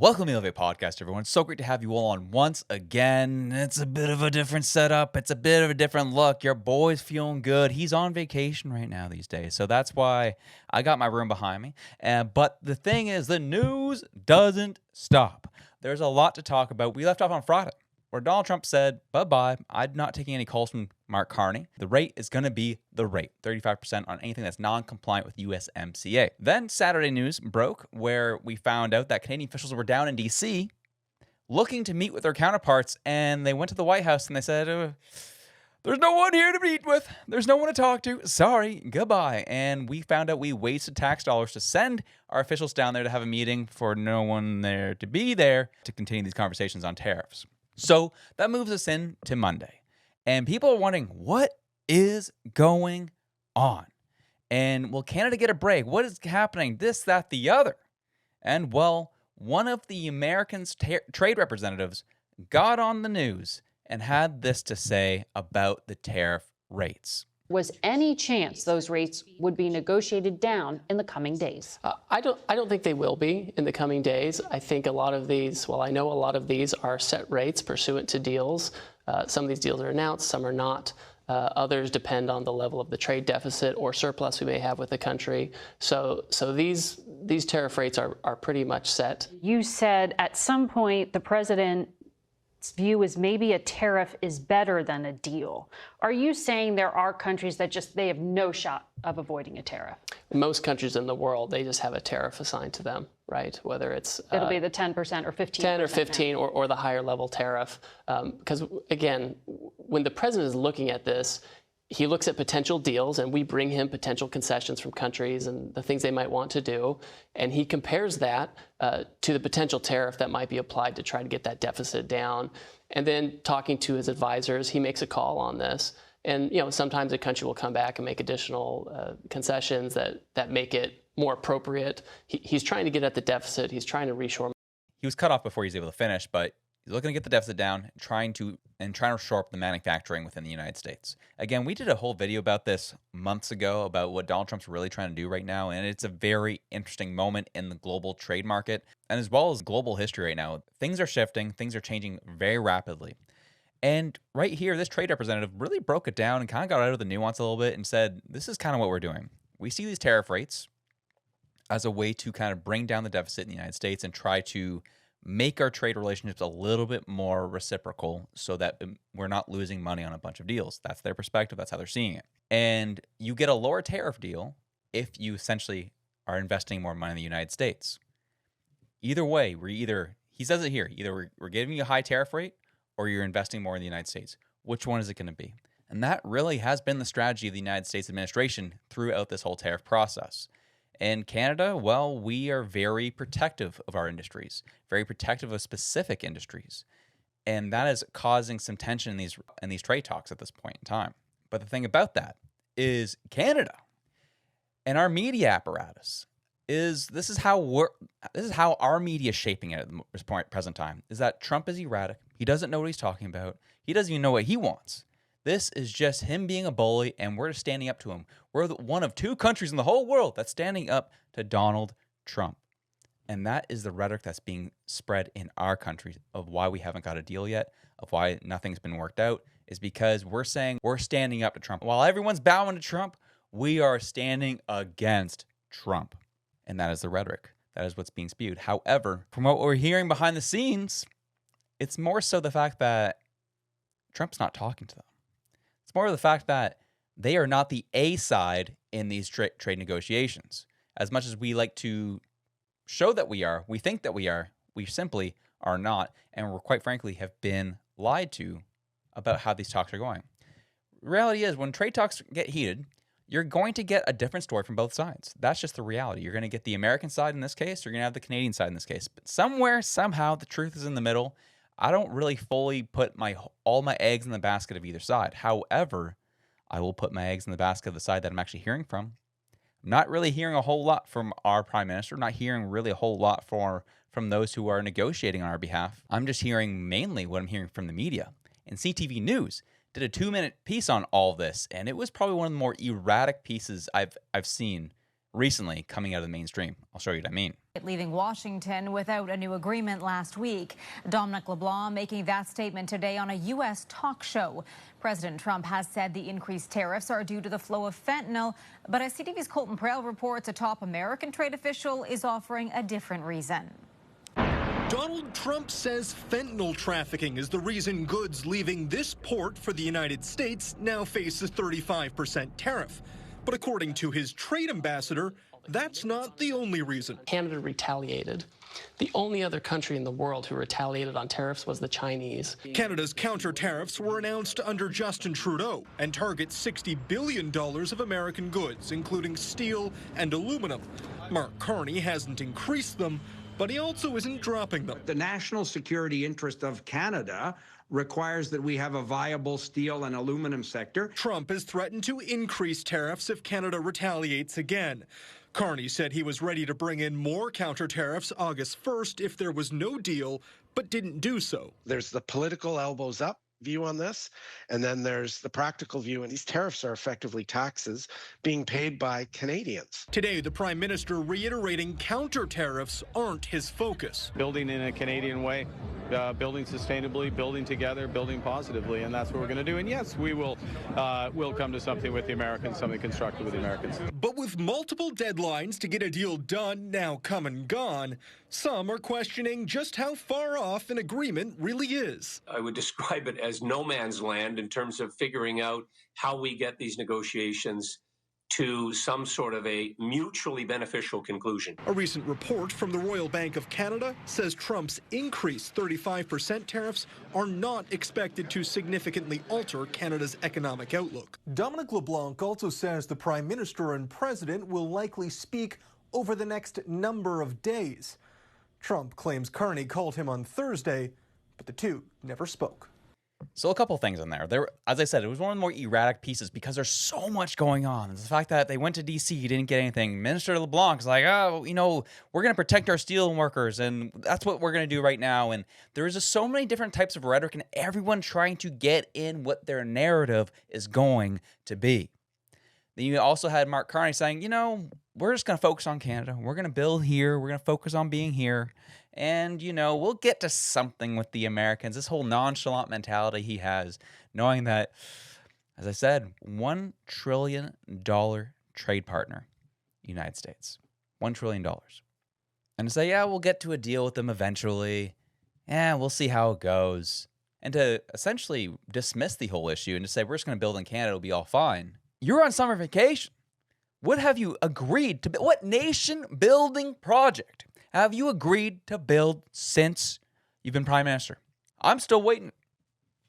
Welcome to the Elevate Podcast, everyone. So great to have you all on once again. It's a bit of a different setup. It's a bit of a different look. Your boy's feeling good. He's on vacation right now these days, so that's why I got my room behind me. But the thing is, the news doesn't stop. There's a lot to talk about. We left off on Friday, where Donald Trump said, bye-bye, I'm not taking any calls from Mark Carney. The rate is going to be the rate, 35% on anything that's non-compliant with USMCA. Then Saturday news broke where we found out that Canadian officials were down in D.C. looking to meet with their counterparts, and they went to the White House and they said, there's no one here to meet with. There's no one to talk to. Sorry, goodbye. And we found out we wasted tax dollars to send our officials down there to have a meeting for no one there to be there to continue these conversations on tariffs. So that moves us into Monday. And people are wondering, what is going on? And will Canada get a break? What is happening? This, that, the other. And well, one of the Americans' trade representatives got on the news and had this to say about the tariff rates. Was any chance those rates would be negotiated down in the coming days? I don't think they will be in the coming days. I think a lot of these, I know a lot of these are set rates pursuant to deals. Some of these deals are announced, some are not. Others depend on the level of the trade deficit or surplus we may have with the country. So these tariff rates are pretty much set. You said at some point the president's view is maybe a tariff is better than a deal. Are you saying there are countries that they have no shot of avoiding a tariff? Most countries in the world, they just have a tariff assigned to them, right? Whether it's it'll be the 10% or 15%. 10 or 15 or the higher level tariff. Because again, when the president is looking at this, he looks at potential deals, and we bring him potential concessions from countries and the things they might want to do. And he compares that to the potential tariff that might be applied to try to get that deficit down. And then talking to his advisors, he makes a call on this. And sometimes a country will come back and make additional concessions that make it more appropriate. He's trying to get at the deficit. He's trying to reshore. He was cut off before he was able to finish, but he's looking to get the deficit down, trying to shore up the manufacturing within the United States. Again, we did a whole video about this months ago about what Donald Trump's really trying to do right now, and it's a very interesting moment in the global trade market, and as well as global history right now. Things are shifting, things are changing very rapidly. And right here, this trade representative really broke it down and kind of got out of the nuance a little bit and said, this is kind of what we're doing. We see these tariff rates as a way to kind of bring down the deficit in the United States and try to make our trade relationships a little bit more reciprocal so that we're not losing money on a bunch of deals. That's their perspective. That's how they're seeing it. And you get a lower tariff deal if you essentially are investing more money in the United States. Either way, he says it here, either we're giving you a high tariff rate or you're investing more in the United States. Which one is it going to be? And that really has been the strategy of the United States administration throughout this whole tariff process. In Canada, well, we are very protective of our industries, very protective of specific industries. And that is causing some tension in these trade talks at this point in time. But the thing about that is Canada and our media apparatus this is how our media is shaping it at this present time, is that Trump is erratic. He doesn't know what he's talking about. He doesn't even know what he wants. This is just him being a bully, and we're standing up to him. We're one of two countries in the whole world that's standing up to Donald Trump. And that is the rhetoric that's being spread in our country of why we haven't got a deal yet, of why nothing's been worked out, is because we're saying we're standing up to Trump. While everyone's bowing to Trump, we are standing against Trump. And that is the rhetoric. That is what's being spewed. However, from what we're hearing behind the scenes, it's more so the fact that Trump's not talking to them. It's more of the fact that they are not the A side in these trade negotiations. As much as we like to show that we are, we think that we are, we simply are not. And we're quite frankly have been lied to about how these talks are going. The reality is when trade talks get heated, you're going to get a different story from both sides. That's just the reality. You're going to get the American side in this case, you're going to have the Canadian side in this case. But somewhere, somehow, the truth is in the middle. I don't really fully put all my eggs in the basket of either side. However, I will put my eggs in the basket of the side that I'm actually hearing from. I'm not really hearing a whole lot from our prime minister. I'm not hearing really a whole lot from those who are negotiating on our behalf. I'm just hearing mainly what I'm hearing from the media. And CTV News did a 2-minute piece on all this, and it was probably one of the more erratic pieces I've seen recently coming out of the mainstream. I'll show you what I mean. Leaving Washington without a new agreement last week. Dominic LeBlanc making that statement today on a U.S. talk show. President Trump has said the increased tariffs are due to the flow of fentanyl, but as CTV's Colton Prale reports, a top American trade official is offering a different reason. Donald Trump says fentanyl trafficking is the reason goods leaving this port for the United States now face a 35% tariff. But according to his trade ambassador, that's not the only reason. Canada retaliated. The only other country in the world who retaliated on tariffs was the Chinese. Canada's counter tariffs were announced under Justin Trudeau and target $60 billion of American goods, including steel and aluminum. Mark Carney hasn't increased them, but he also isn't dropping them. The national security interest of Canada requires that we have a viable steel and aluminum sector. Trump has threatened to increase tariffs if Canada retaliates again. Carney said he was ready to bring in more counter tariffs August 1st if there was no deal, but didn't do so. There's the political elbows up view on this, and then there's the practical view, and these tariffs are effectively taxes being paid by Canadians. Today, the Prime Minister reiterating counter tariffs aren't his focus. Building in a Canadian way, building sustainably, building together, building positively, and that's what we're going to do. And yes, we will we'll come to something with the Americans, something constructive with the Americans. But with multiple deadlines to get a deal done now come and gone, some are questioning just how far off an agreement really is. I would describe it as no man's land in terms of figuring out how we get these negotiations to some sort of a mutually beneficial conclusion. A recent report from the Royal Bank of Canada says Trump's increased 35% tariffs are not expected to significantly alter Canada's economic outlook. Dominic LeBlanc also says the Prime Minister and President will likely speak over the next number of days. Trump claims Carney called him on Thursday, but the two never spoke. So a couple things in there. As I said, it was one of the more erratic pieces because there's so much going on. The fact that they went to D.C., didn't get anything. Minister LeBlanc's like, oh, we're going to protect our steel workers, and that's what we're going to do right now. And there is just so many different types of rhetoric, and everyone trying to get in what their narrative is going to be. Then you also had Mark Carney saying, we're just going to focus on Canada. We're going to build here. We're going to focus on being here. And, we'll get to something with the Americans. This whole nonchalant mentality he has, knowing that, as I said, $1 trillion trade partner, United States. $1 trillion. And to say, yeah, we'll get to a deal with them eventually. Yeah, we'll see how it goes. And to essentially dismiss the whole issue and to say, we're just going to build in Canada, it'll be all fine. You're on summer vacation. What have you agreed to? What nation-building project have you agreed to build since you've been Prime Minister? I'm still waiting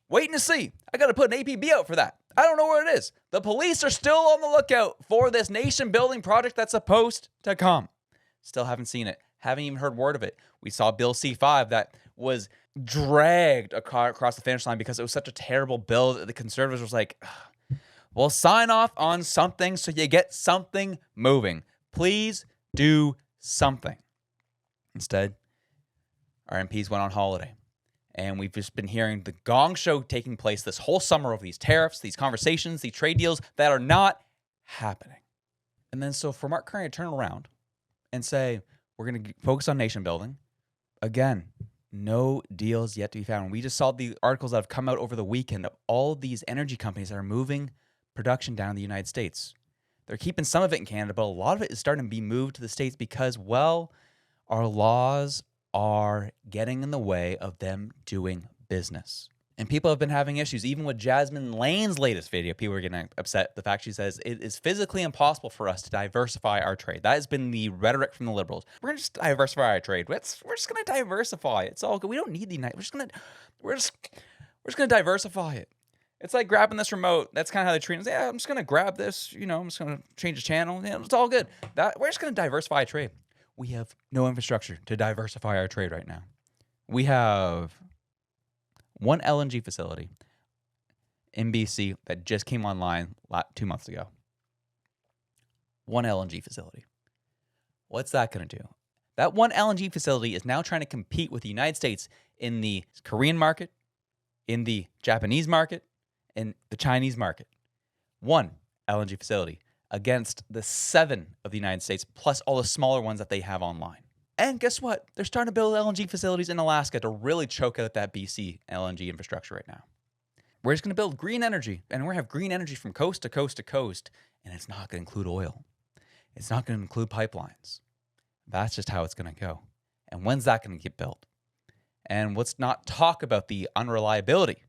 to see. I got to put an APB out for that. I don't know where it is. The police are still on the lookout for this nation-building project that's supposed to come. Still haven't seen it. Haven't even heard word of it. We saw Bill C-5 that was dragged across the finish line because it was such a terrible bill that the Conservatives was like, well, sign off on something so you get something moving. Please do something. Instead, our MPs went on holiday. And we've just been hearing the gong show taking place this whole summer of these tariffs, these conversations, these trade deals that are not happening. And then so for Mark Carney to turn around and say, we're going to focus on nation building, again, no deals yet to be found. We just saw the articles that have come out over the weekend of all these energy companies that are moving production down in the United States. They're keeping some of it in Canada, but a lot of it is starting to be moved to the States because, well, our laws are getting in the way of them doing business. And people have been having issues, even with Jasmine Lane's latest video. People are getting upset. The fact she says it is physically impossible for us to diversify our trade. That has been the rhetoric from the Liberals. We're going to just diversify our trade. We're just going to diversify. It's all good. We don't need the United. We're just going to diversify it. It's like grabbing this remote. That's kind of how they treat it. Yeah, I'm just going to grab this. I'm just going to change the channel. Yeah, it's all good. We're just going to diversify trade. We have no infrastructure to diversify our trade right now. We have one LNG facility in BC that just came online 2 months ago. One LNG facility. What's that going to do? That one LNG facility is now trying to compete with the United States in the Korean market, in the Japanese market, and the Chinese market. One LNG facility. against the 7 of the United States, plus all the smaller ones that they have online. And guess what? They're starting to build LNG facilities in Alaska to really choke out that BC LNG infrastructure right now. We're just going to build green energy, and we're going to have green energy from coast to coast to coast, and it's not going to include oil. It's not going to include pipelines. That's just how it's going to go. And when's that going to get built? And let's not talk about the unreliability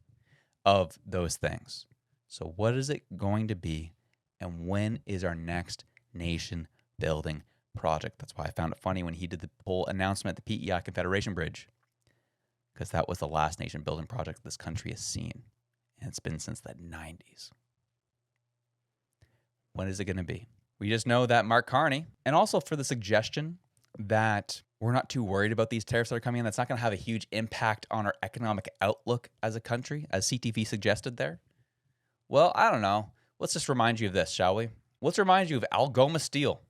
of those things. So what is it going to be, and when is our next nation building project? That's why I found it funny when he did the whole announcement at the PEI Confederation Bridge, because that was the last nation building project this country has seen, and it's been since the 90s. When is it going to be? We just know that Mark Carney, and also for the suggestion that we're not too worried about these tariffs that are coming in, that's not going to have a huge impact on our economic outlook as a country, as CTV suggested there. Well, I don't know. Let's just remind you of this, shall we? Let's remind you of Algoma Steel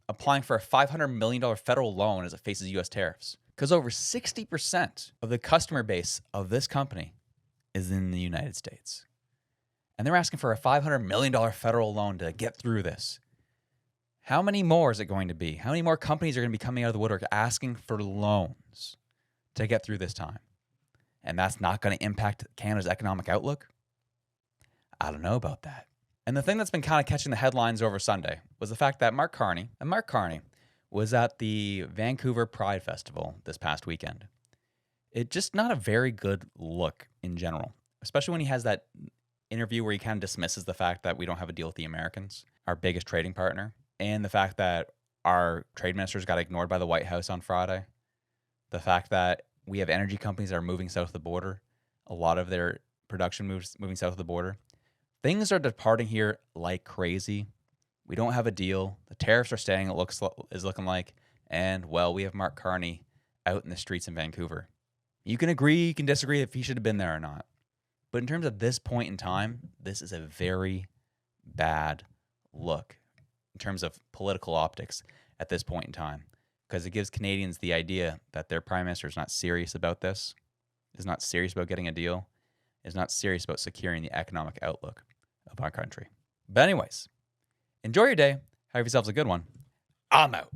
applying for a $500 million federal loan as it faces U.S. tariffs. Because over 60% of the customer base of this company is in the United States. And they're asking for a $500 million federal loan to get through this. How many more is it going to be? How many more companies are going to be coming out of the woodwork asking for loans to get through this time? And that's not going to impact Canada's economic outlook? I don't know about that. And the thing that's been kind of catching the headlines over Sunday was the fact that Mark Carney was at the Vancouver Pride Festival this past weekend. It's just not a very good look in general, especially when he has that interview where he kind of dismisses the fact that we don't have a deal with the Americans, our biggest trading partner, and the fact that our trade ministers got ignored by the White House on Friday, the fact that we have energy companies that are moving south of the border, a lot of their production moving south of the border. Things are departing here like crazy. We don't have a deal. The tariffs are staying, is looking like. And, well, we have Mark Carney out in the streets in Vancouver. You can agree, you can disagree if he should have been there or not. But in terms of this point in time, this is a very bad look in terms of political optics at this point in time, because it gives Canadians the idea that their prime minister is not serious about this, is not serious about getting a deal, is not serious about securing the economic outlook of our country. But anyways, enjoy your day. Have yourselves a good one. I'm out.